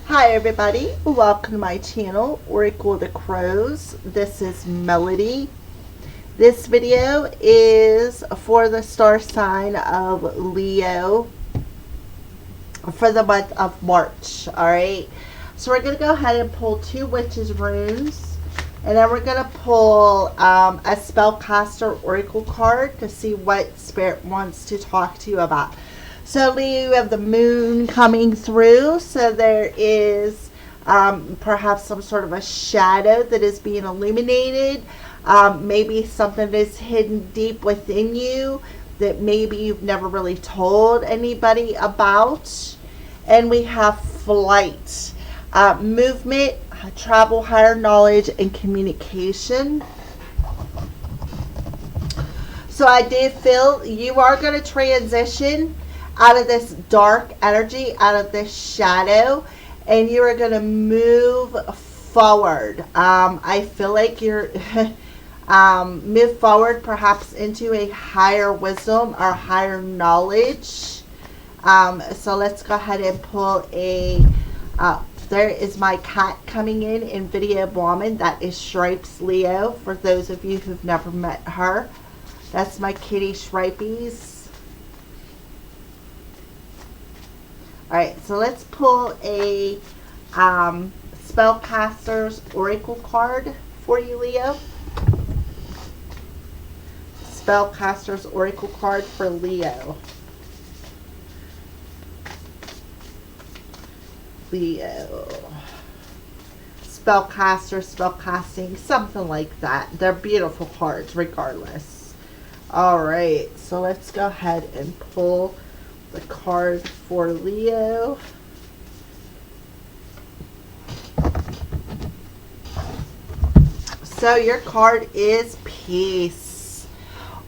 Hi everybody, welcome to my channel, Oracle of the Crows. This is Melody. This video is for the star sign of Leo for the month of March. Alright, so we're going to go ahead and pull two witches runes, and then we're going to pull a spellcaster oracle card to see what spirit wants to talk to you about. So Leo, you have the moon coming through, so there is perhaps some sort of a shadow that is being illuminated. Maybe something that is hidden deep within you that maybe you've never really told anybody about. And we have flight, movement, travel, higher knowledge, and communication. So I did feel you are going to transition out of this dark energy, out of this shadow, and you are going to move forward. I feel like you're move forward perhaps into a higher wisdom or higher knowledge. So let's go ahead and pull a there is my cat coming in video bombing. That is Stripes Leo, for those of you who've never met her. That's my kitty Stripes. Alright, so let's pull a spellcaster's oracle card for you, Leo. Spellcaster's oracle card for Leo. Spellcaster, spellcasting, something like that. They're beautiful cards regardless. Alright, so let's go ahead and pull the card for Leo. So your card is peace,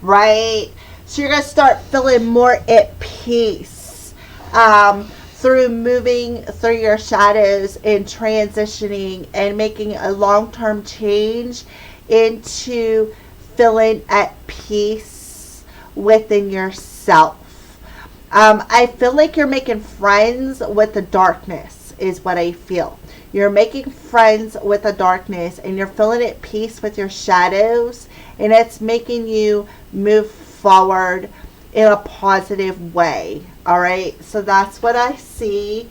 right? So you're going to start feeling more at peace through moving through your shadows and transitioning and making a long-term change into feeling at peace within yourself. I feel like you're making friends with the darkness is what I feel. You're making friends with the darkness and you're feeling at peace with your shadows, and it's making you move forward in a positive way. Alright, so that's what I see.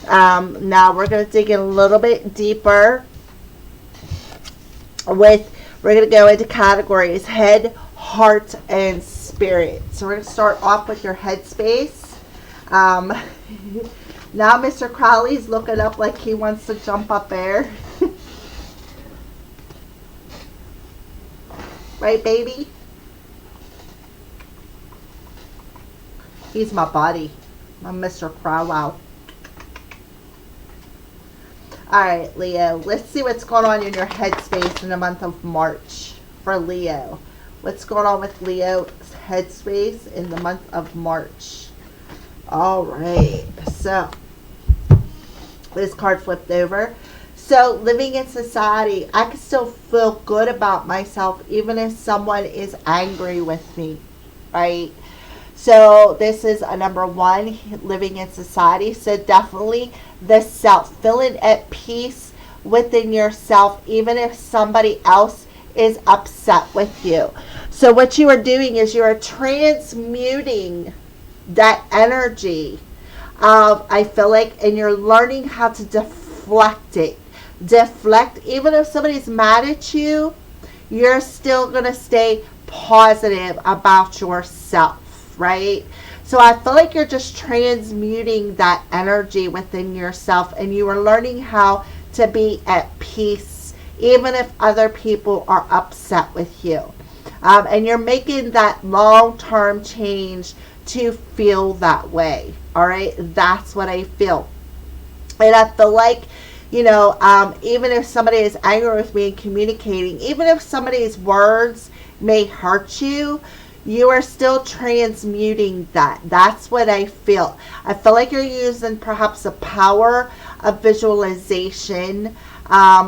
Now we're going to dig in a little bit deeper we're going to go into categories: head, heart, and spirit. So we're going to start off with your headspace. Now Mr. Crowley's looking up like he wants to jump up there. Right, baby? He's my buddy. I'm Mr. Crowell. Alright, Leo. Let's see what's going on in your headspace in the month of March for Leo. What's going on with Leo's headspace in the month of March? Alright, so this card flipped over. So living in society, I can still feel good about myself even if someone is angry with me, right? So this is a number one, living in society. So definitely the self, feeling at peace within yourself even if somebody else is upset with you. So what you are doing is you are transmuting that energy of, I feel like, and you're learning how to deflect it. Deflect, even if somebody's mad at you, you're still going to stay positive about yourself, right? So I feel like you're just transmuting that energy within yourself, and you are learning how to be at peace even if other people are upset with you. And you're making that long-term change to feel that way. All right, that's what I feel. And I feel like, you know, even if somebody is angry with me and communicating, even if somebody's words may hurt you, you are still transmuting that. That's what I feel. I feel like you're using perhaps the power of visualization.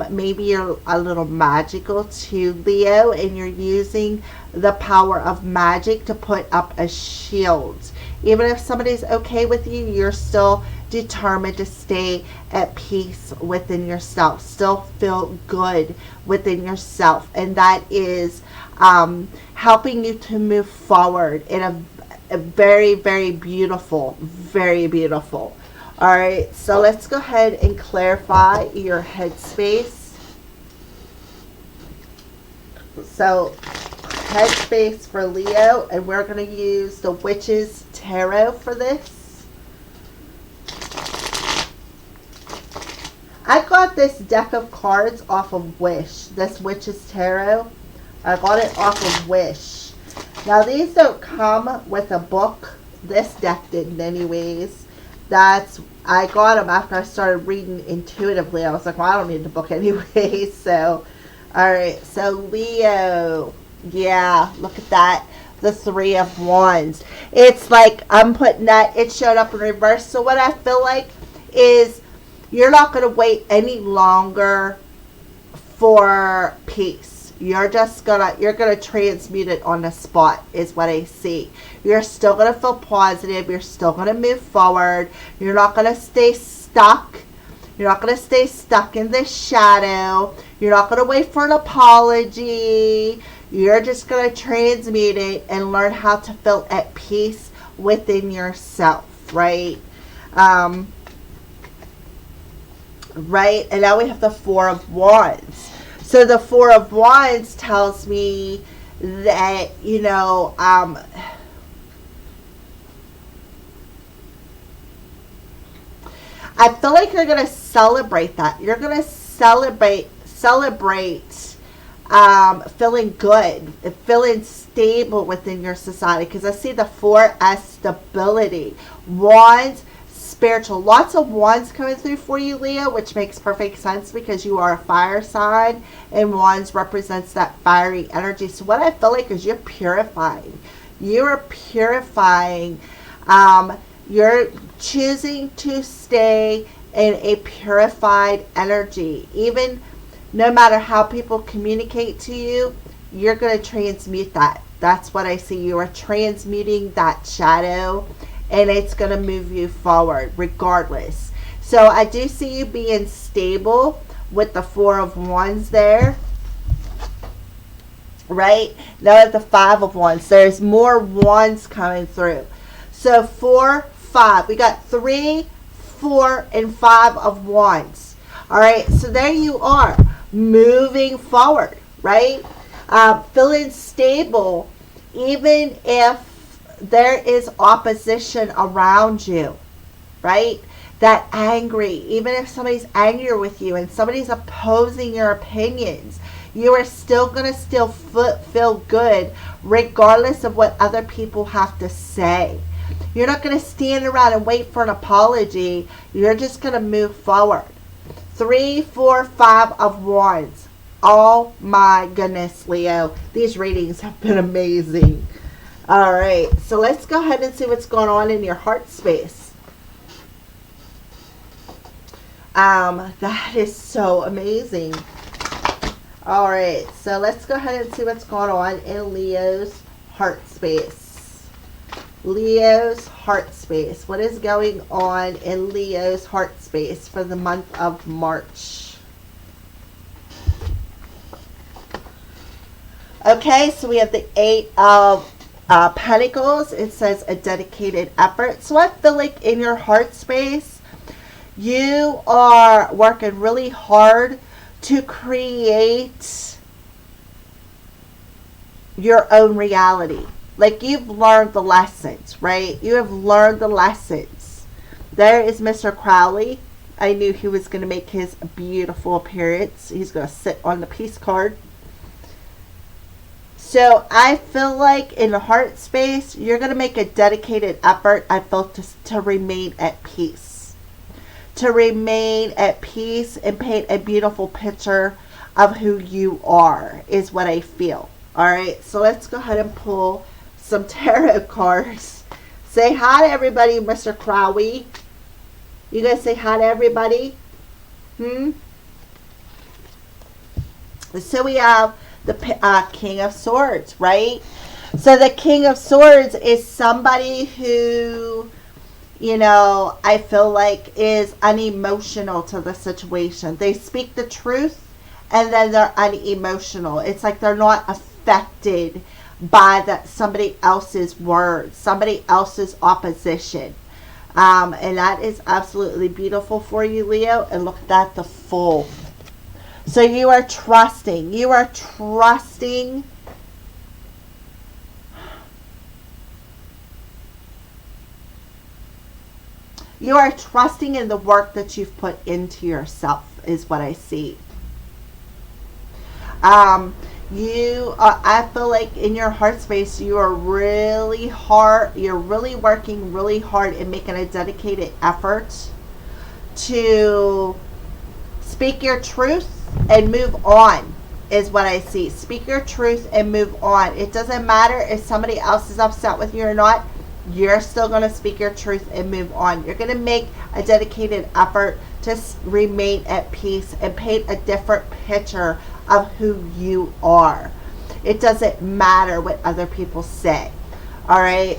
Maybe you're a little magical too, Leo, and you're using the power of magic to put up a shield. Even if somebody's okay with you, you're still determined to stay at peace within yourself, still feel good within yourself, and that is helping you to move forward in a very, very beautiful, very beautiful. All right, so let's go ahead and clarify your headspace. So headspace for Leo, and we're going to use the Witch's Tarot for this. I got this deck of cards off of Wish, this Witch's Tarot. I got it off of Wish. Now these don't come with a book. This deck didn't anyways. I got them after I started reading intuitively. I was like, well, I don't need the book anyway. So, alright, so Leo. Yeah, look at that. The Three of Wands. It's like, I'm putting that, it showed up in reverse. So what I feel like is you're not going to wait any longer for peace. You're going to transmute it on the spot is what I see. You're still going to feel positive. You're still going to move forward. You're not going to stay stuck. You're not going to stay stuck in the shadow. You're not going to wait for an apology. You're just going to transmute it and learn how to feel at peace within yourself, right? Right? And now we have the Four of Wands. So the Four of Wands tells me that, you know, I feel like you're going to celebrate that. You're going to celebrate feeling good, feeling stable within your society. Because I see the Four as stability. Wands, spiritual. Lots of wands coming through for you, Leo, which makes perfect sense because you are a fire sign and wands represents that fiery energy. So what I feel like is you're purifying. You're purifying. You're choosing to stay in a purified energy. Even no matter how people communicate to you, you're going to transmute that. That's what I see. You are transmuting that shadow, and it's going to move you forward regardless. So I do see you being stable with the Four of Wands there. Right? Now at the Five of Wands. There's more wands coming through. So 4, 5. We got 3, 4, and 5 of Wands. Alright, so there you are. Moving forward. Right? Feeling stable even if there is opposition around you, right? That angry, even if somebody's angry with you and somebody's opposing your opinions, you are still going to feel good regardless of what other people have to say. You're not going to stand around and wait for an apology. You're just going to move forward. 3, 4, 5 of Wands. Oh my goodness, Leo. These readings have been amazing. All right, so let's go ahead and see what's going on in your heart space. That is so amazing. All right, so let's go ahead and see what's going on in Leo's heart space. Leo's heart space. What is going on in Leo's heart space for the month of March? Okay, so we have the 8 of Pentacles. It says a dedicated effort. So I feel like in your heart space, you are working really hard to create your own reality. Like you've learned the lessons, right? You have learned the lessons. There is Mr. Crowley. I knew he was going to make his beautiful appearance. He's going to sit on the peace card. So I feel like in the heart space, you're going to make a dedicated effort, I feel, to remain at peace. To remain at peace and paint a beautiful picture of who you are is what I feel. All right, so let's go ahead and pull some tarot cards. Say hi to everybody, Mr. Crowley. You guys say hi to everybody? So we have the King of Swords, right? So the King of Swords is somebody who, I feel like is unemotional to the situation. They speak the truth and then they're unemotional. It's like they're not affected by somebody else's words, somebody else's opposition. And that is absolutely beautiful for you, Leo. And look at the Fool. So you are trusting. You are trusting. You are trusting in the work that you've put into yourself, is what I see. I feel like in your heart space, you are really hard. You're really working really hard and making a dedicated effort to speak your truth and move on, is what I see. Speak your truth and move on. It doesn't matter if somebody else is upset with you or not. You're still going to speak your truth and move on. You're going to make a dedicated effort to remain at peace and paint a different picture of who you are. It doesn't matter what other people say. All right.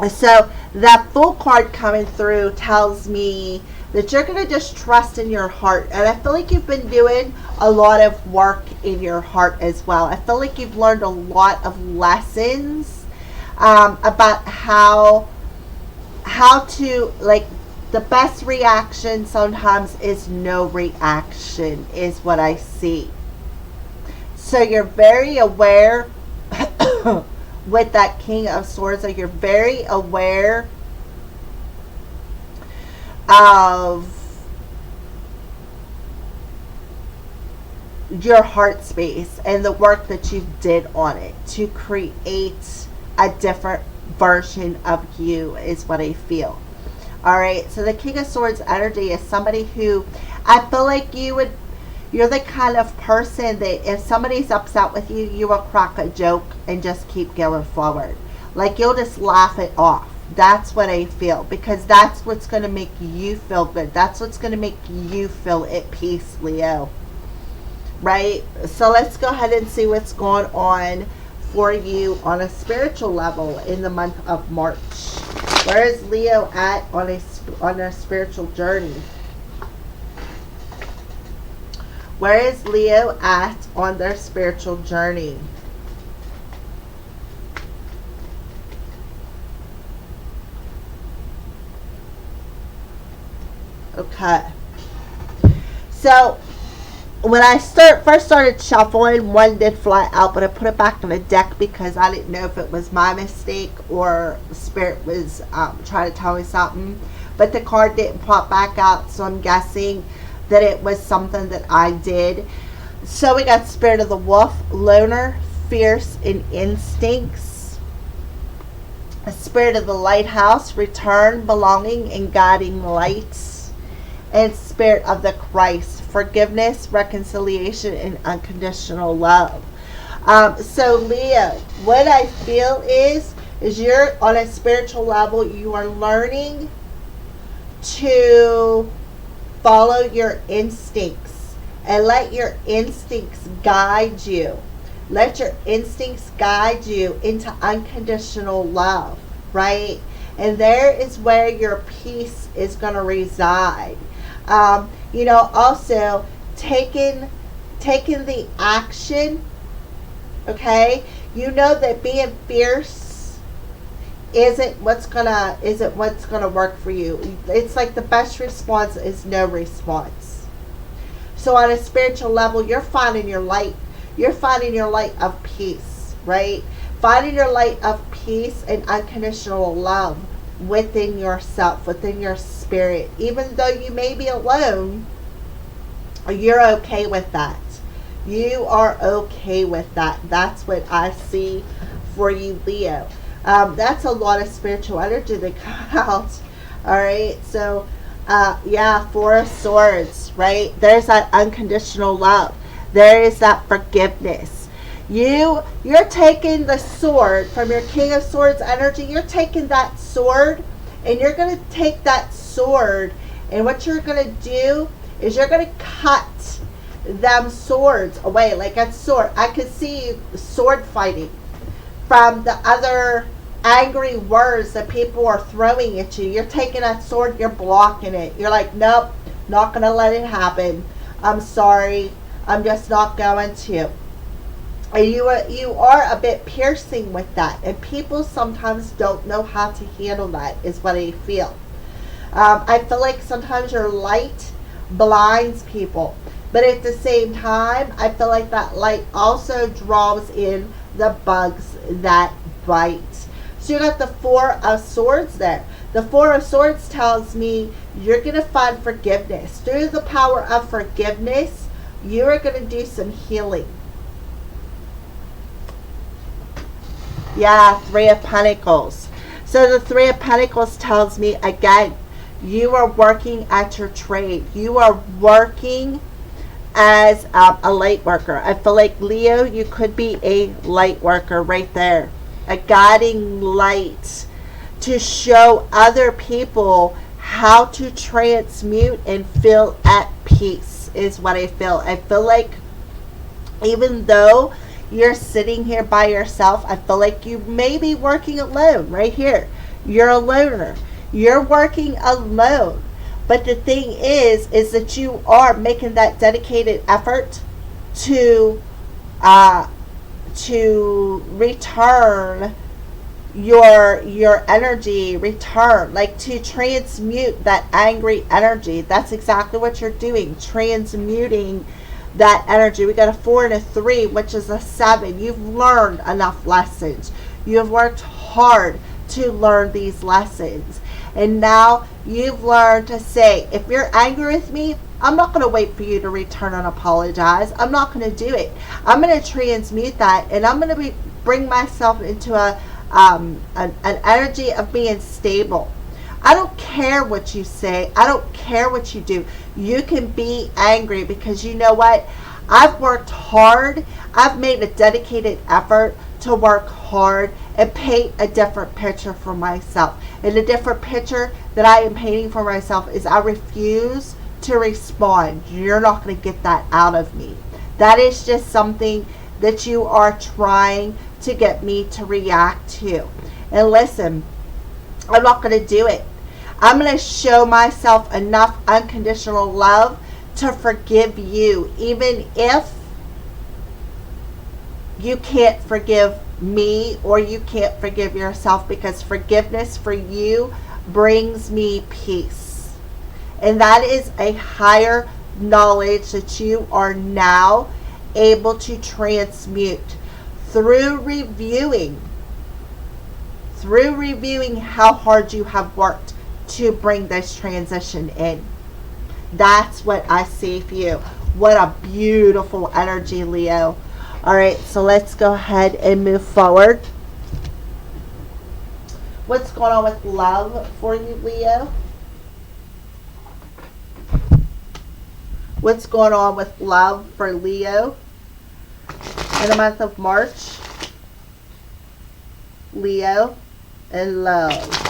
So that Fool card coming through tells me that you're going to just trust in your heart. And I feel like you've been doing a lot of work in your heart as well. I feel like you've learned a lot of lessons about how to, like, the best reaction sometimes is no reaction, is what I see. So you're very aware with that King of Swords, that you're very aware of your heart space and the work that you did on it to create a different version of you, is what I feel. All right. So the King of Swords energy is somebody who I feel like you're the kind of person that if somebody's upset with you, you will crack a joke and just keep going forward. Like, you'll just laugh it off. That's what I feel, because that's what's going to make you feel good. That's what's going to make you feel at peace, Leo. Right? So let's go ahead and see what's going on for you on a spiritual level in the month of March. Where is Leo at on a spiritual journey? Where is Leo at on their spiritual journey? Okay. So when I first started shuffling, one did fly out, but I put it back in the deck because I didn't know if it was my mistake or Spirit was trying to tell me something. But the card didn't pop back out, so I'm guessing that it was something that I did. So we got Spirit of the Wolf, Loner, Fierce, and Instincts. A Spirit of the Lighthouse, Return, Belonging, and Guiding Lights. And Spirit of the Christ, Forgiveness, Reconciliation, and Unconditional Love. So Leo, what I feel is you're on a spiritual level, you are learning to follow your instincts and let your instincts guide you. Let your instincts guide you into unconditional love, right? And there is where your peace is going to reside. Also taking the action, okay? You know that being fierce isn't what's gonna work for you. It's like the best response is no response. So on a spiritual level, you're finding your light. You're finding your light of peace, right? Finding your light of peace and unconditional love within yourself, within your spirit. Even though you may be alone, you're okay with that. You are okay with that. That's what I see for you, Leo. That's a lot of spiritual energy that come out. All right. So, Four of Swords, right? There's that unconditional love. There is that forgiveness. You're taking the sword from your King of Swords energy. You're taking that sword and you're going to take that sword, and what you're going to do is you're going to cut them swords away. Like a sword. I could see you sword fighting from the other angry words that people are throwing at you. You're taking that sword, you're blocking it. You're like, nope, not going to let it happen. I'm sorry. I'm just not going to. And you are a bit piercing with that. And people sometimes don't know how to handle that, is what I feel. I feel like sometimes your light blinds people. But at the same time, I feel like that light also draws in the bugs that bite. So you got the Four of Swords there. The Four of Swords tells me you're going to find forgiveness. Through the power of forgiveness, you are going to do some healing. Yeah, Three of Pentacles. So the Three of Pentacles tells me, again, you are working at your trade. You are working as a light worker. I feel like, Leo, you could be a light worker right there. A guiding light to show other people how to transmute and feel at peace is what I feel. I feel like even though you're sitting here by yourself, I feel like you may be working alone right here. You're a loner. You're working alone. But the thing is that you are making that dedicated effort to return your energy, like to transmute that angry energy. That's exactly what you're doing, transmuting that energy. We got a 4 and a 3, which is a 7. You've learned enough lessons. You have worked hard to learn these lessons. And now you've learned to say, if you're angry with me, I'm not going to wait for you to return and apologize. I'm not going to do it. I'm going to transmute that, and I'm going to bring myself into an energy of being stable. I don't care what you say. I don't care what you do. You can be angry, because you know what? I've worked hard. I've made a dedicated effort to work hard and paint a different picture for myself. And the different picture that I am painting for myself is I refuse to respond. You're not going to get that out of me. That is just something that you are trying to get me to react to. And listen, I'm not going to do it. I'm going to show myself enough unconditional love to forgive you, even if you can't forgive me or you can't forgive yourself, because forgiveness for you brings me peace. And that is a higher knowledge that you are now able to transmute through reviewing how hard you have worked to bring this transition in. That's what I see for you. What a beautiful energy, Leo. All right, so let's go ahead and move forward. What's going on with love for you, Leo? What's going on with love for Leo in the month of March? Leo and love.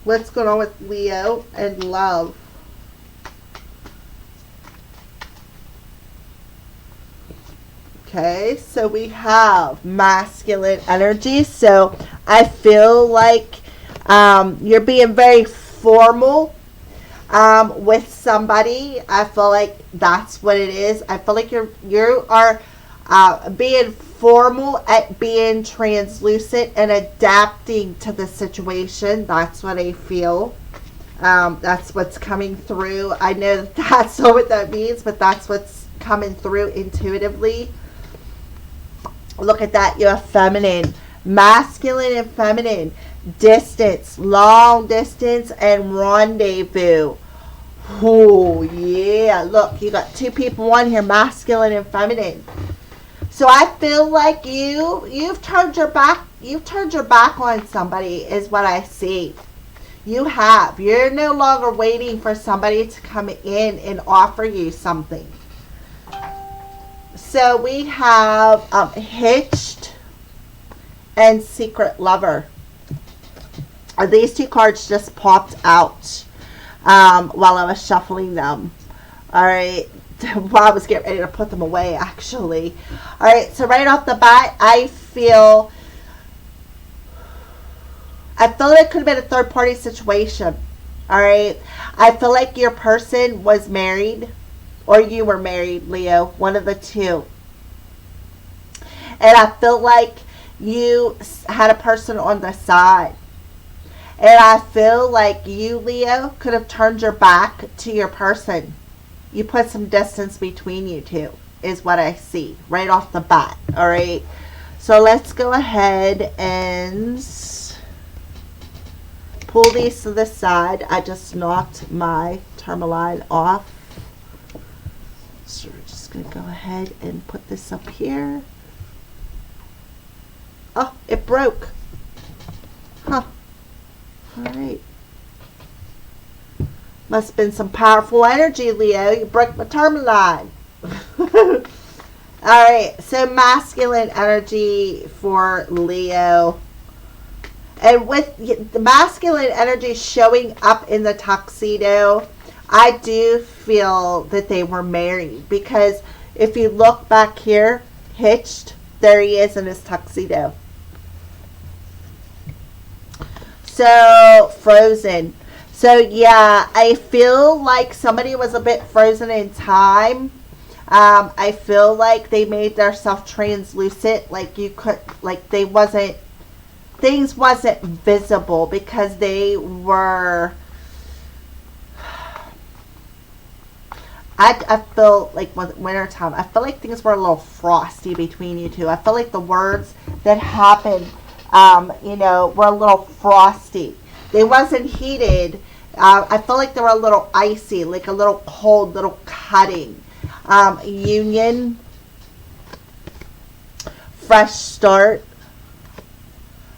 What's going on with Leo and love? Okay, so we have masculine energy. So I feel like you're being very formal with somebody. I feel like that's what it is. I feel like you are being formal at being translucent and adapting to the situation. That's what I feel. That's what's coming through. I know that's not what that means, but that's what's coming through intuitively. Look at that. You have feminine, masculine and feminine, distance, long distance, and rendezvous. Oh, yeah. Look, you got two people on here, masculine and feminine. So I feel like you've turned your back. You've turned your back on somebody is what I see. You have. You're no longer waiting for somebody to come in and offer you something. So we have Hitched and Secret Lover. These two cards just popped out while I was shuffling them. All right. while I was getting ready to put them away, actually. All right, so right off the bat, I feel it could have been a third party situation. All right, I feel like your person was married, or you were married, Leo, one of the two. And I feel like you had a person on the side. And I feel like you, Leo, could have turned your back to your person. You put some distance between you two, is what I see right off the bat. All right. So let's go ahead and pull these to the side. I just knocked my tourmaline off. So we're just going to go ahead and put this up here. Oh, it broke. Huh. All right. Must have been some powerful energy, Leo. You broke my tourmaline. All right. So masculine energy for Leo. And with the masculine energy showing up in the tuxedo, I do feel that they were married. Because if you look back here, hitched, there he is in his tuxedo. So, frozen. So, yeah, I feel like somebody was a bit frozen in time. I feel like they made themselves translucent. Like you could, like they wasn't, things wasn't visible because they were, I feel like winter time, I feel like things were a little frosty between you two. I feel like the words that happened, were a little frosty. They wasn't heated. I feel like they were a little icy, like a little cold, little cutting. Union, fresh start,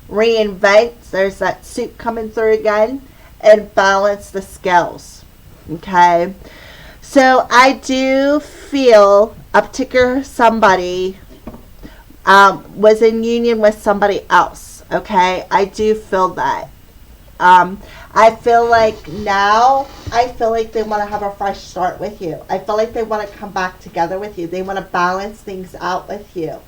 reinvent. There's that suit coming through again, and balance the scales. Okay. So I do feel a particular somebody was in union with somebody else. Okay, I do feel that. I feel like now, I feel like they want to have a fresh start with you. I feel like they want to come back together with you. They want to balance things out with you.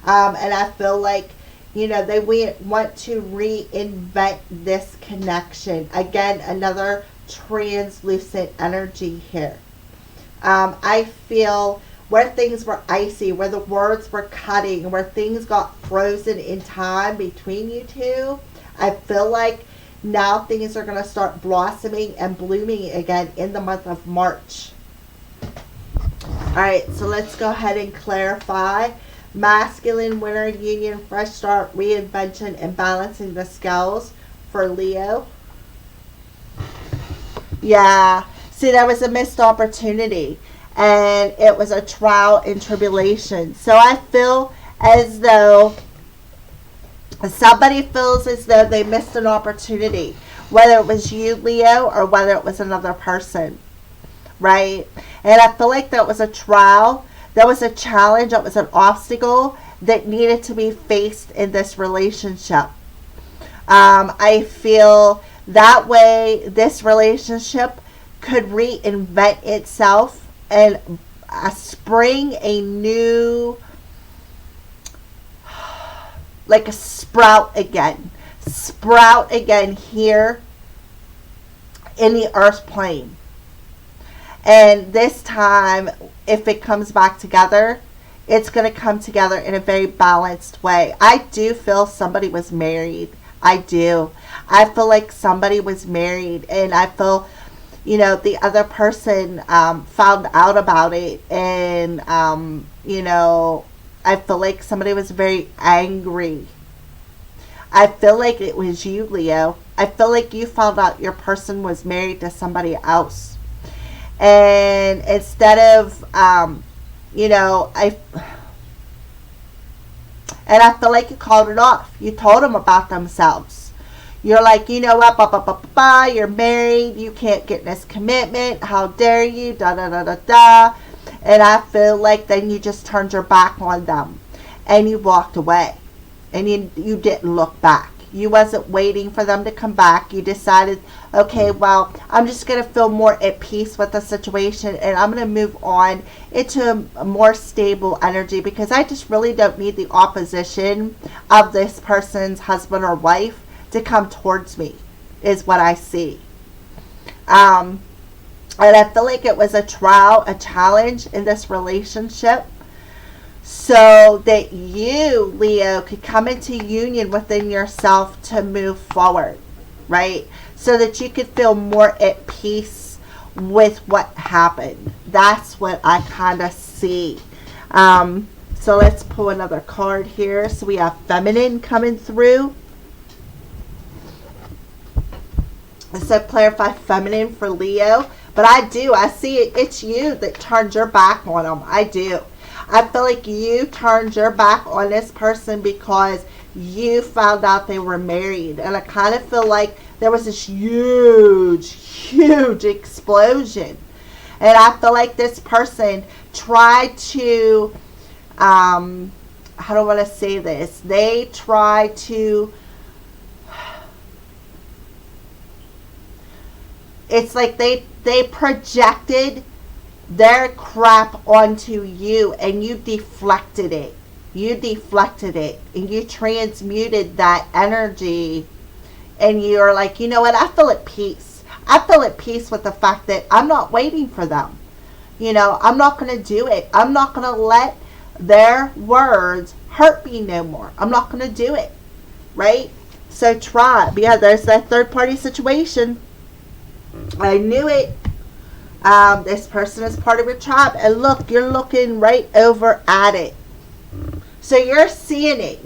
And I feel like, they want to reinvent this connection. Again, another translucent energy here. I feel where things were icy, where the words were cutting, where things got frozen in time between you two, I feel like now things are going to start blossoming and blooming again in the month of March. All right, so let's go ahead and clarify. Masculine, winter, union, fresh start, reinvention, and balancing the scales for Leo. Yeah. See, there was a missed opportunity, and it was a trial and tribulation. So I feel as though somebody feels as though they missed an opportunity, whether it was you, Leo, or whether it was another person, right? And I feel like that was a trial, that was a challenge, that was an obstacle that needed to be faced in this relationship. I feel that way this relationship could reinvent itself and spring a new, like a sprout again here in the earth plane. And this time, if it comes back together, it's going to come together in a very balanced way. I do feel somebody was married. I do. I feel like somebody was married, and I feel the other person found out about it, and I feel like somebody was very angry. I feel like it was you, Leo. I feel like you found out your person was married to somebody else, and instead of I feel like you called it off. You told them about themselves. You're like, what, you're married, you can't get this commitment, how dare you, da-da-da-da-da. And I feel like then you just turned your back on them, and you walked away, and you didn't look back. You wasn't waiting for them to come back. You decided, okay, well, I'm just going to feel more at peace with the situation, and I'm going to move on into a more stable energy, because I just really don't need the opposition of this person's husband or wife to come towards me, is what I see. And I feel like it was a trial, a challenge in this relationship, so that you, Leo, could come into union within yourself to move forward, right? So that you could feel more at peace with what happened. That's what I kind of see. So let's pull another card here. So we have feminine coming through. So clarify feminine for Leo. But I see it. It's you that turned your back on them. I do. I feel like you turned your back on this person because you found out they were married. And I kind of feel like there was this huge explosion. And I feel like this person tried to, how do I want to say this? They tried to, it's like they projected their crap onto you, and you deflected it. You deflected it, and you transmuted that energy, and you're like, you know what, I feel at peace. I feel at peace with the fact that I'm not waiting for them. You know, I'm not going to do it. I'm not going to let their words hurt me no more. I'm not going to do it, right? So tribe, yeah, there's that third party situation. I knew it. This person is part of your tribe, and look, you're looking right over at it. So you're seeing it.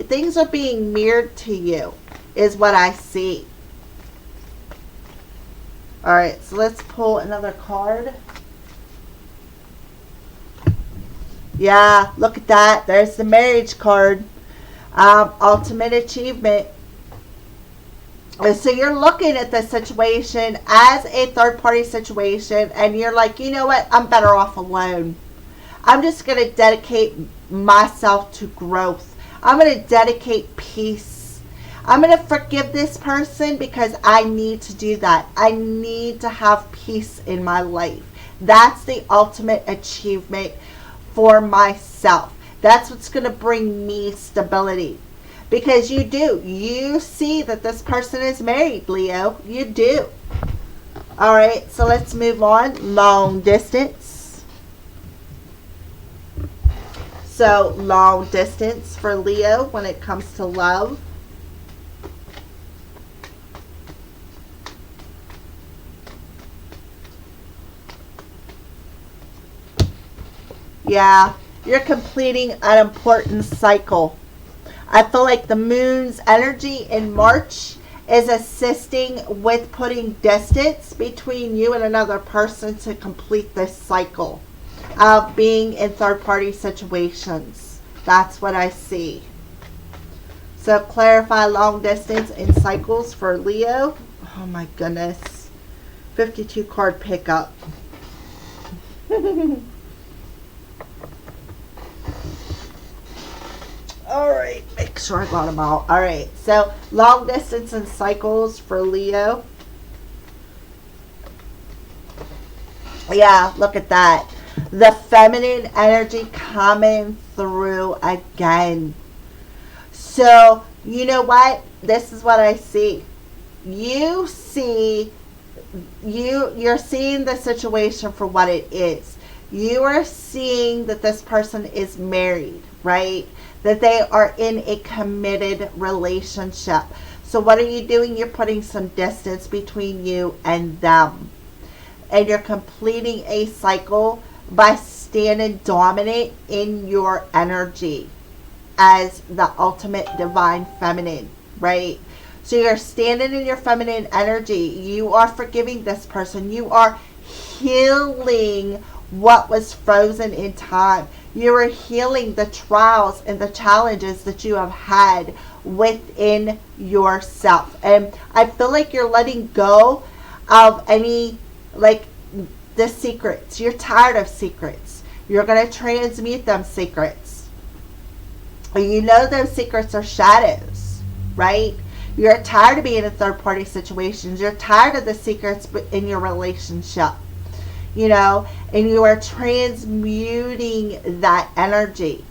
Things are being mirrored to you, is what I see. All right, so let's pull another card. Yeah, look at that. There's the marriage card. Ultimate achievement. So you're looking at this situation as a third-party situation, and you're like, you know what? I'm better off alone. I'm just going to dedicate myself to growth. I'm going to dedicate peace. I'm going to forgive this person because I need to do that. I need to have peace in my life. That's the ultimate achievement for myself. That's what's going to bring me stability. Because you do. You see that this person is married, Leo. You do. All right, so let's move on. Long distance. So long distance for Leo when it comes to love. Yeah, you're completing an important cycle. I feel like the moon's energy in March is assisting with putting distance between you and another person to complete this cycle of being in third-party situations. That's what I see. So clarify long distance in cycles for Leo. Oh my goodness. 52 card pickup. All right, make sure I got them all. All right, so long distance and cycles for Leo. Yeah, look at that. The feminine energy coming through again. So, you know what? This is what I see. You're seeing the situation for what it is. You are seeing that this person is married, right? That they are in a committed relationship. So what are you doing? You're putting some distance between you and them. And you're completing a cycle by standing dominant in your energy as the ultimate divine feminine, right? So you're standing in your feminine energy. You are forgiving this person. You are healing what was frozen in time. You are healing the trials and the challenges that you have had within yourself. And I feel like you're letting go of any, like, the secrets. You're tired of secrets. You're going to transmute them secrets. You know those secrets are shadows, right? You're tired of being in third-party situations. You're tired of the secrets in your relationship, and you are transmuting that energy.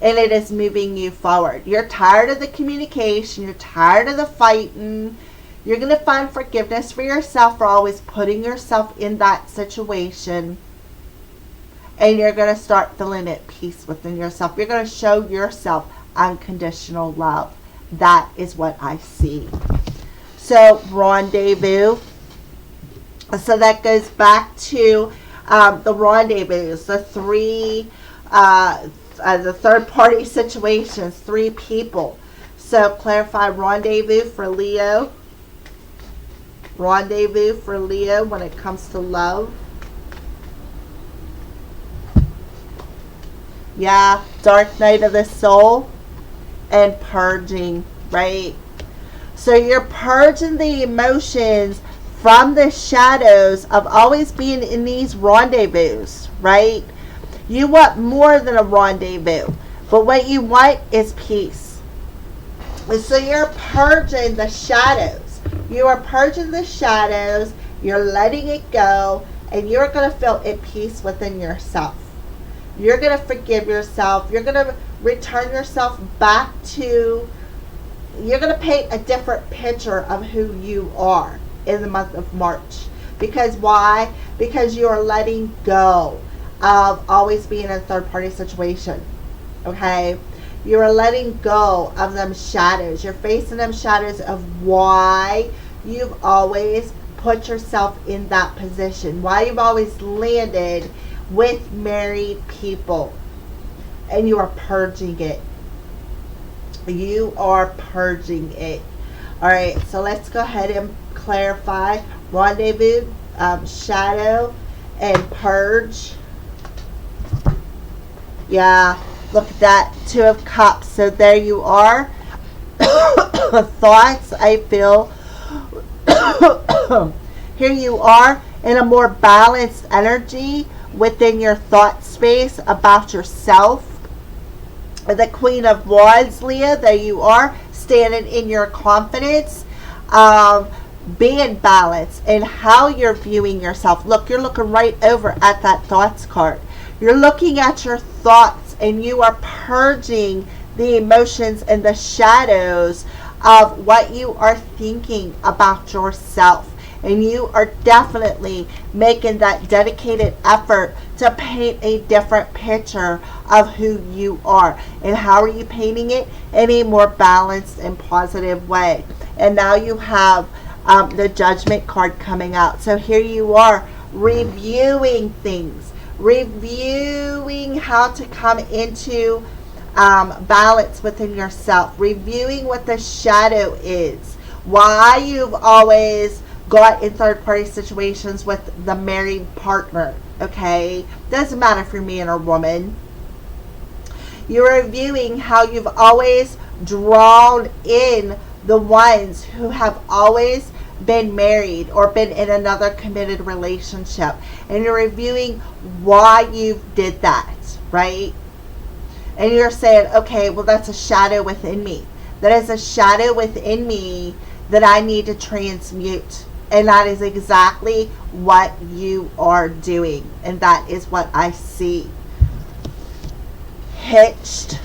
And it is moving you forward. You're tired of the communication. You're tired of the fighting. You're going to find forgiveness for yourself for always putting yourself in that situation. And you're going to start feeling at peace within yourself. You're going to show yourself unconditional love. That is what I see. So, rendezvous. So that goes back to the rendezvous, the third party situations, 3 people. So clarify rendezvous for Leo. Rendezvous for Leo when it comes to love. Yeah, dark night of the soul and purging, right? So you're purging the emotions from the shadows of always being in these rendezvous, right? You want more than a rendezvous, but what you want is peace. And so you're purging the shadows. You are purging the shadows, you're letting it go, and you're going to feel at peace within yourself. You're going to forgive yourself. You're going to return yourself back to, you're going to paint a different picture of who you are in the month of March. Because why? Because you are letting go of always being in a third-party situation. Okay? You are letting go of them shadows. You're facing them shadows of why you've always put yourself in that position. Why you've always landed with married people. And you are purging it. You are purging it. Alright, so let's go ahead and clarify. Rendezvous, shadow, and purge. Yeah, look at that. 2 of Cups. So there you are. Thoughts, I feel. Here you are in a more balanced energy within your thought space about yourself. The Queen of Wands, Leah, there you are, standing in your confidence, being balanced in how you're viewing yourself. Look, you're looking right over at that thoughts card. You're looking at your thoughts and you are purging the emotions and the shadows of what you are thinking about yourself. And you are definitely making that dedicated effort to paint a different picture of who you are. And how are you painting it? In a more balanced and positive way. And now you have the Judgment card coming out. So here you are reviewing things. Reviewing how to come into balance within yourself. Reviewing what the shadow is. Why you've always got in third-party situations with the married partner, okay? Doesn't matter if you're man or woman. You're reviewing how you've always drawn in the ones who have always been married or been in another committed relationship. And you're reviewing why you did that, right? And you're saying, okay, well, that's a shadow within me. That is a shadow within me that I need to transmute. And that is exactly what you are doing. And that is what I see. Hitched.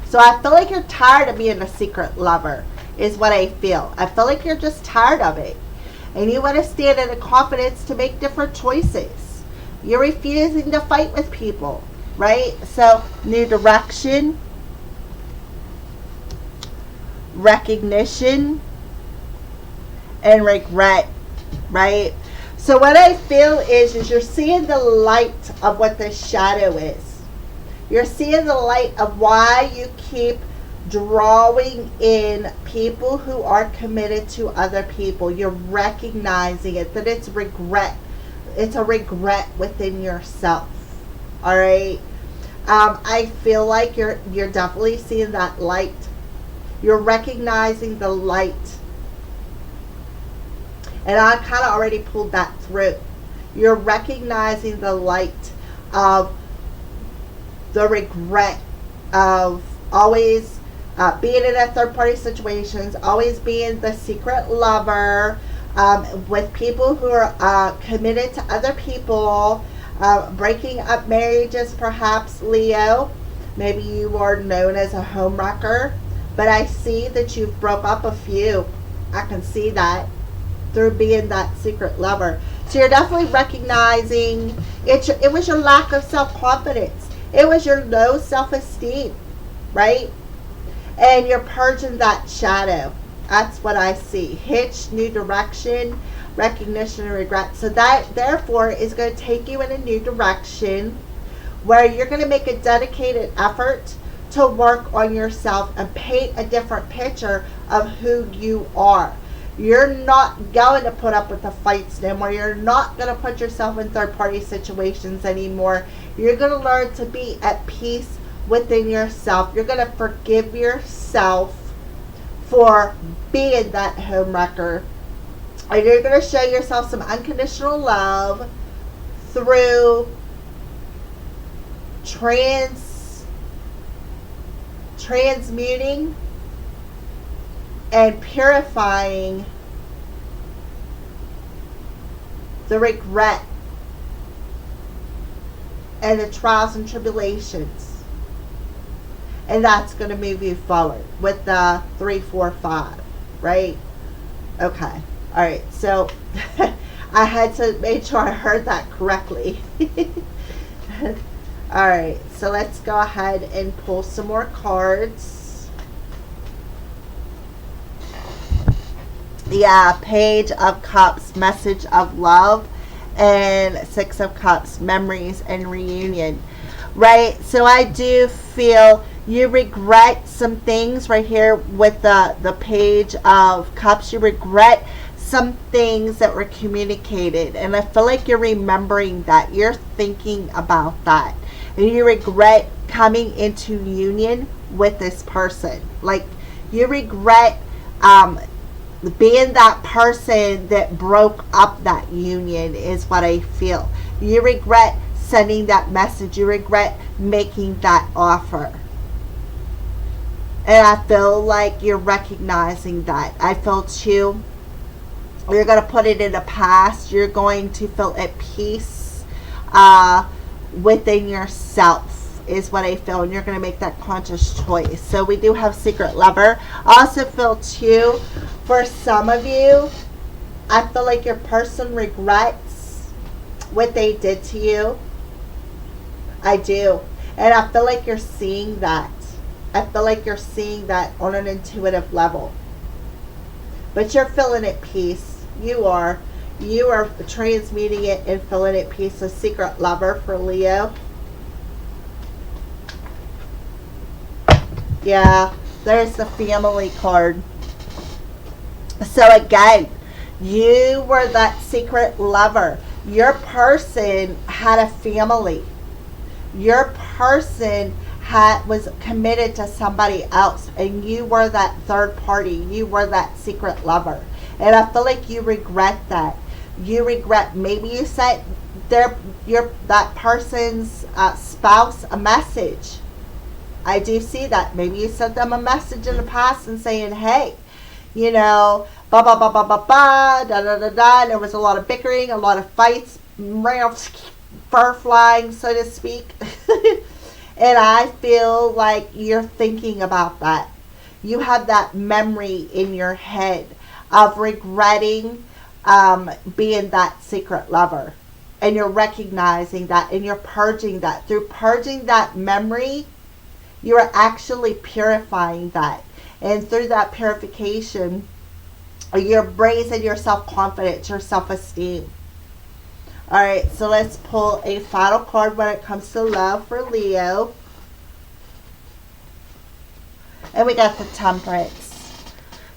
So I feel like you're tired of being a secret lover, is what I feel. I feel like you're just tired of it. And you want to stand in the confidence to make different choices. You're refusing to fight with people, right? So, new direction. Recognition and regret, right? So what I feel is you're seeing the light of what the shadow is. You're seeing the light of why you keep drawing in people who are committed to other people. You're recognizing it, that it's regret. It's a regret within yourself. All right. I feel like you're definitely seeing that light. You're recognizing the light. And I kind of already pulled that through. You're recognizing the light of the regret of always being in a third-party situations, always being the secret lover, with people who are committed to other people, breaking up marriages, perhaps, Leo. Maybe you are known as a homewrecker, but I see that you've broke up a few. I can see that through being that secret lover. So you're definitely recognizing it was your lack of self-confidence. It was your low self-esteem, right? And you're purging that shadow. That's what I see. Hitch, new direction, recognition, and regret. So that, therefore, is going to take you in a new direction where you're going to make a dedicated effort to work on yourself and paint a different picture of who you are. You're not going to put up with the fights anymore. You're not going to put yourself in third-party situations anymore. You're going to learn to be at peace within yourself. You're going to forgive yourself for being that homewrecker. And you're going to show yourself some unconditional love through transmuting and purifying the regret and the trials and tribulations. And that's going to move you forward with the 3, 4, 5, right? Okay. All right. So I had to make sure I heard that correctly. All right. So let's go ahead and pull some more cards. Yeah, Page of Cups, message of love, and 6 of Cups, memories and reunion. Right? So I do feel you regret some things right here with the Page of Cups. You regret some things that were communicated, and I feel like you're remembering that. You're thinking about that, and you regret coming into union with this person. Like, you regret being that person that broke up that union is what I feel. You regret sending that message. You regret making that offer. And I feel like you're recognizing that. I feel too, you're going to put it in the past. You're going to feel at peace within yourself is what I feel. And you're going to make that conscious choice. So we do have secret lover. I also feel too, for some of you, I feel like your person regrets what they did to you. I do. And I feel like you're seeing that. I feel like you're seeing that on an intuitive level. But you're feeling at peace. You are. You are transmuting it and feeling at peace. A secret lover for Leo. Yeah, there's the family card. So again, you were that secret lover. Your person had a family. Your person was committed to somebody else, and you were that third party. You were that secret lover. And I feel like you regret that. You regret, maybe you sent that person's spouse a message. I do see that. Maybe you sent them a message in the past and saying, hey, you know, ba ba ba ba ba ba, da da da da. There was a lot of bickering, a lot of fights, fur flying, so to speak. And I feel like you're thinking about that. You have that memory in your head of regretting being that secret lover. And you're recognizing that, and you're purging that. Through purging that memory, you are actually purifying that. And through that purification, you're raising your self-confidence, your self-esteem. Alright, so let's pull a final card when it comes to love for Leo. And we got the Temperance.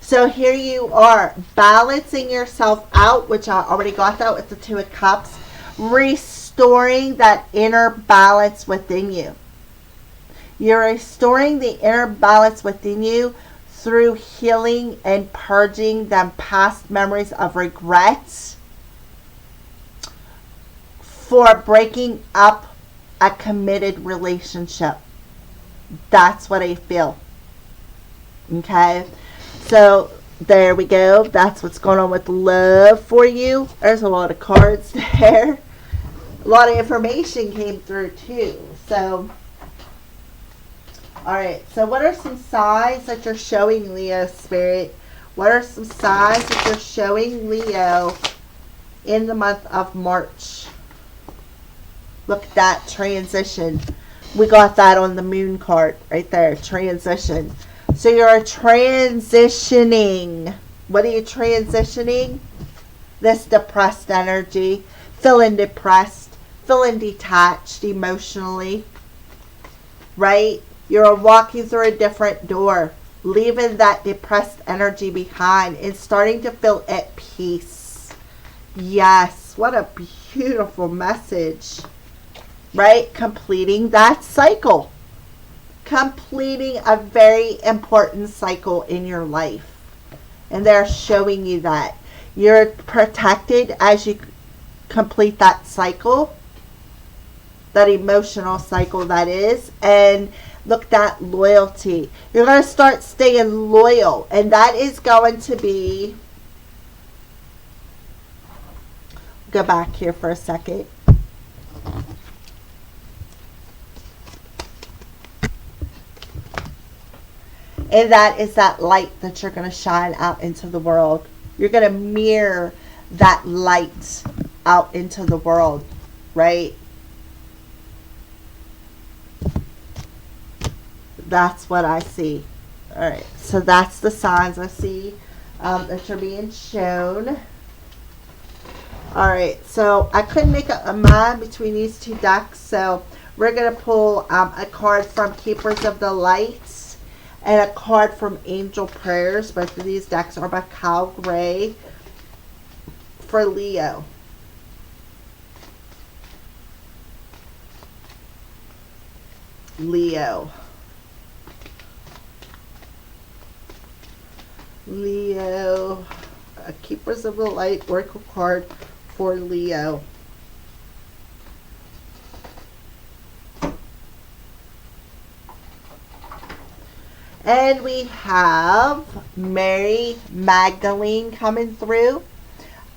So here you are, balancing yourself out, which I already got that with the 2 of Cups. Restoring that inner balance within you. You're restoring the inner balance within you through healing and purging them past memories of regrets for breaking up a committed relationship. That's what I feel. Okay? So, there we go. That's what's going on with love for you. There's a lot of cards there. A lot of information came through too. So, alright. So, what are some signs that you're showing, Leo Spirit? What are some signs that you're showing, Leo, in the month of March? Look at that transition. We got that on the moon card right there. Transition. So you're transitioning. What are you transitioning? This depressed energy. Feeling depressed. Feeling detached emotionally. Right? You're walking through a different door. Leaving that depressed energy behind. And starting to feel at peace. Yes. What a beautiful message. Right? Completing that cycle. Completing a very important cycle in your life. And they're showing you that. You're protected as you complete that cycle. That emotional cycle that is. And look at that loyalty. You're going to start staying loyal. And that is going to be... Go back here for a second. And that is that light that you're going to shine out into the world. You're going to mirror that light out into the world, right? That's what I see. All right, so that's the signs I see that you're being shown. All right, so I couldn't make up a mind between these two decks, so we're going to pull a card from Keepers of the Light and a card from Angel Prayers. Both of these decks are by Kyle Gray for Leo. Leo. A Keepers of the Light Oracle card for Leo. And we have Mary Magdalene coming through.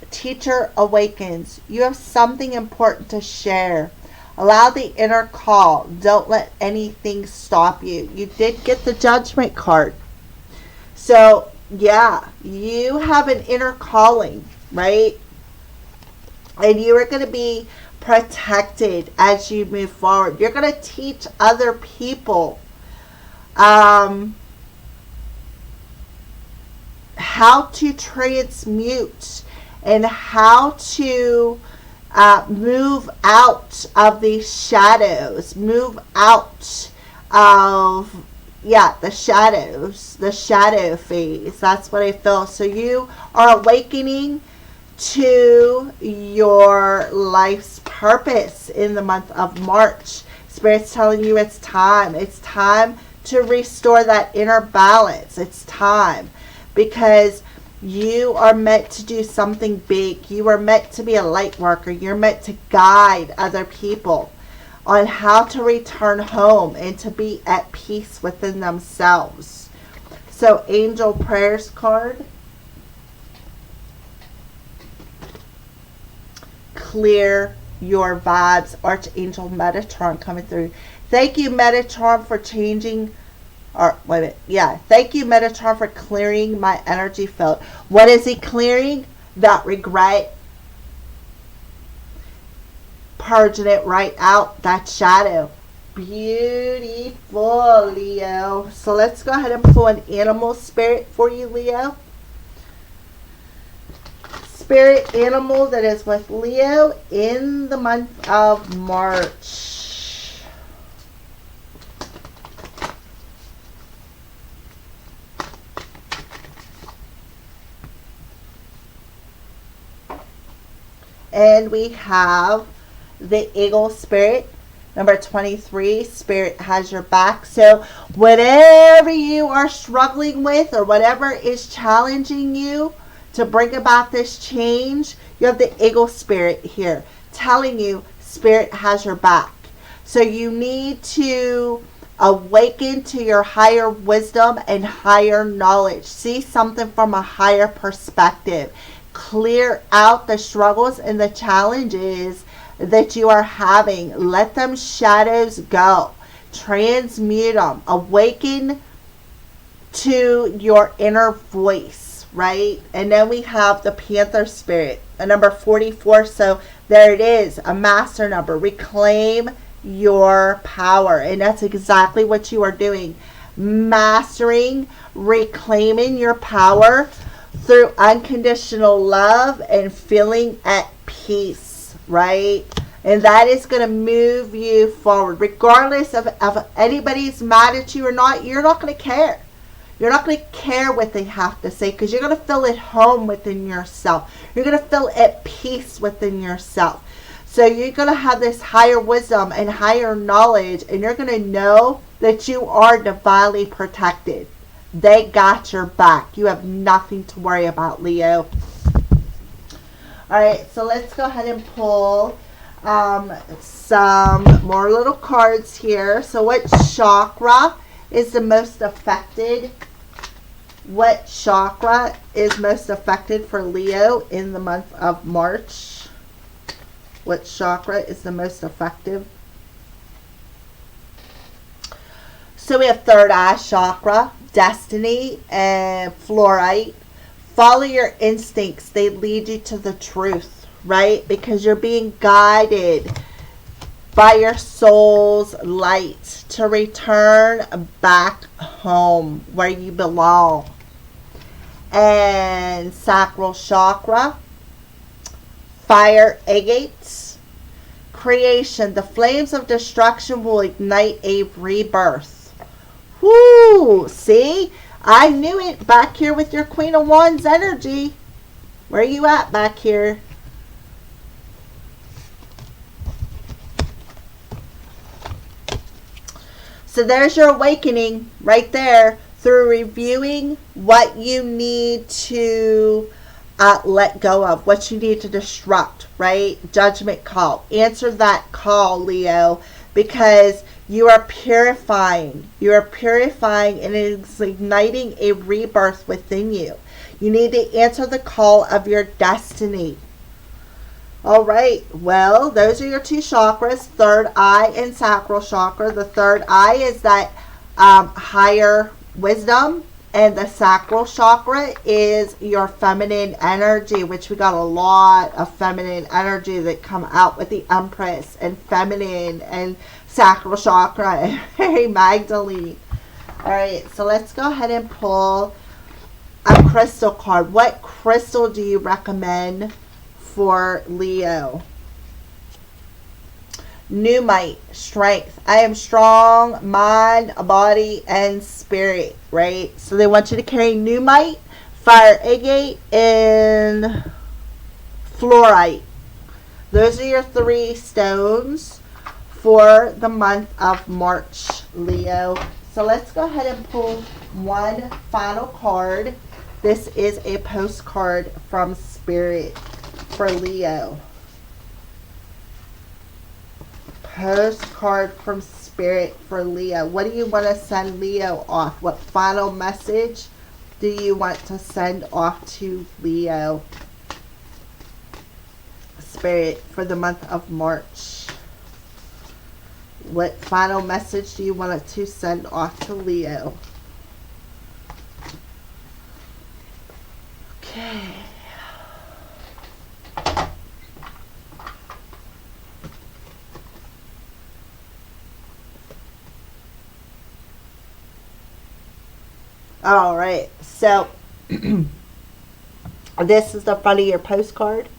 Teacher awakens. You have something important to share. Allow the inner call. Don't let anything stop you. You did get the Judgment card. So, yeah, you have an inner calling, right? And you are going to be protected as you move forward. You're going to teach other people how to transmute and how to move out of these shadows, move out of the shadows, the shadow phase. That's what I feel. So you are awakening to your life's purpose in the month of March. Spirit's telling you it's time. It's time to restore that inner balance. It's time, because you are meant to do something big. You are meant to be a light worker. You're meant to guide other people on how to return home and to be at peace within themselves. So, Angel Prayers card. Clear your vibes. Archangel Metatron coming through. Thank you, Metatron, for changing. Thank you, Metatron, for clearing my energy field. What is he clearing? That regret. Purging it right out. That shadow. Beautiful, Leo. So let's go ahead and pull an animal spirit for you, Leo. Spirit animal that is with Leo in the month of March. And we have the Eagle Spirit, number 23. Spirit has your back. So whatever you are struggling with or whatever is challenging you to bring about this change, you have the Eagle Spirit here telling you Spirit has your back. So you need to Awaken to your higher wisdom and higher knowledge. See something from a higher perspective. Clear out the struggles and the challenges that you are having. Let them shadows go. Transmute them. Awaken to your inner voice, right? And then we have the Panther Spirit, a number 44. So there it is, a master number. Reclaim your power. And that's exactly what you are doing. Mastering, reclaiming your power through unconditional love and feeling at peace, right? And that is going to move you forward. Regardless of anybody's mad at you or not, you're not going to care. You're not going to care what they have to say, because you're going to feel at home within yourself. You're going to feel at peace within yourself. So you're going to have this higher wisdom and higher knowledge, and you're going to know that you are divinely protected. They got your back. You have nothing to worry about, Leo. All right, so let's go ahead and pull some more little cards here. So what chakra is the most affected? What chakra is most affected for Leo in the month of March? What chakra is the most effective? So we have third eye chakra, destiny, and fluorite. Follow your instincts. They lead you to the truth, right? Because you're being guided by your soul's light to return back home where you belong. And sacral chakra, fire agate, creation. The flames of destruction will ignite a rebirth. Whoo! See? I knew it. Back here with your Queen of Wands energy. Where are you at back here? So there's your awakening right there, through reviewing what you need to let go of, what you need to disrupt, right? Judgment call. Answer that call, Leo, because you are purifying. You are purifying, and it is igniting a rebirth within you. You need to answer the call of your destiny. All right, well, those are your two chakras, third eye and sacral chakra. The third eye is that higher wisdom, and the sacral chakra is your feminine energy, which we got a lot of feminine energy that come out with the Empress and feminine and sacral chakra and Mary Magdalene. All right, so let's go ahead and pull a crystal card. What crystal do you recommend for Leo? Pneumite, strength. I am strong, mind, body, and spirit, right? So they want you to carry pneumite, fire agate, and fluorite. Those are your three stones for the month of March, Leo. So let's go ahead and pull one final card. This is a postcard from Spirit for Leo. Postcard from Spirit for Leo. What do you want to send Leo off? What final message do you want to send off to Leo? Spirit for the month of March. What final message do you want to send off to Leo? Okay. All right, so this is the front of your postcard.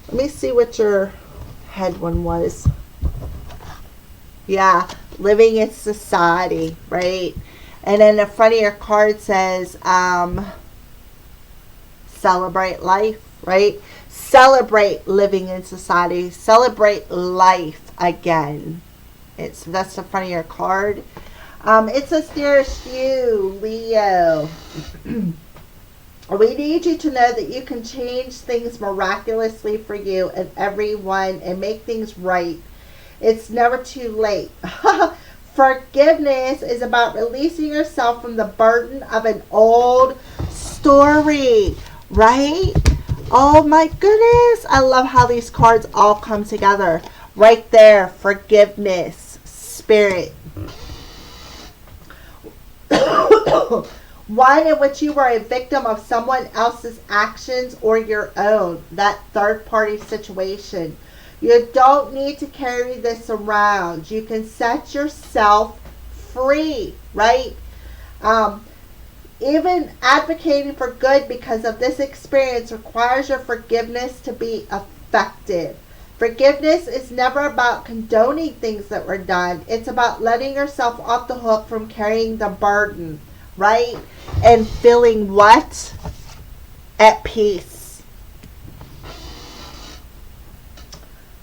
Let me see what your head one was. Yeah, living in society, right? And then the front of your card says, celebrate life, right? Celebrate living in society. Celebrate life again. That's the front of your card. It says, dearest you, Leo, we need you to know that you can change things miraculously for you and everyone and make things right. It's never too late. Forgiveness is about releasing yourself from the burden of an old story, right? Oh my goodness. I love how these cards all come together. Right there, forgiveness, spirit. One in which you were a victim of someone else's actions or your own, that third party situation. You don't need to carry this around. You can set yourself free, right? Even advocating for good because of this experience requires your forgiveness to be effective. Forgiveness is never about condoning things that were done. It's about letting yourself off the hook from carrying the burden, right? And feeling what? At peace.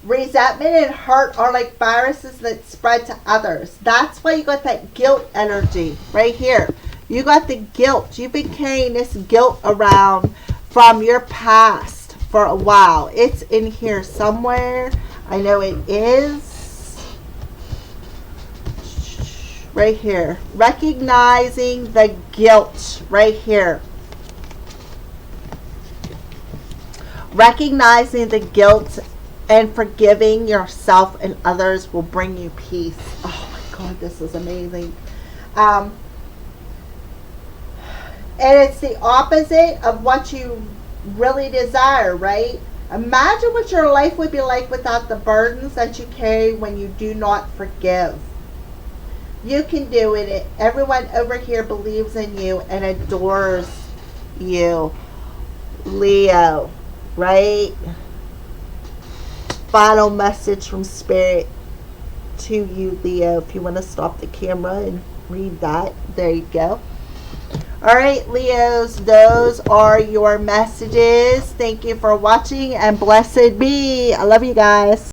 Resentment and hurt are like viruses that spread to others. That's why you got that guilt energy right here. You got the guilt. You've been carrying this guilt around from your past for a while. It's in here somewhere. I know it is. Right here. Recognizing the guilt right here. Recognizing the guilt and forgiving yourself and others will bring you peace. Oh my God, this is amazing. And it's the opposite of what you really desire, right? Imagine what your life would be like without the burdens that you carry when you do not forgive. You can do it. Everyone over here believes in you and adores you, Leo, right? Final message from Spirit to you, Leo. If you want to stop the camera and read that, there you go. All right, Leos, those are your messages. Thank you for watching and blessed be. I love you guys.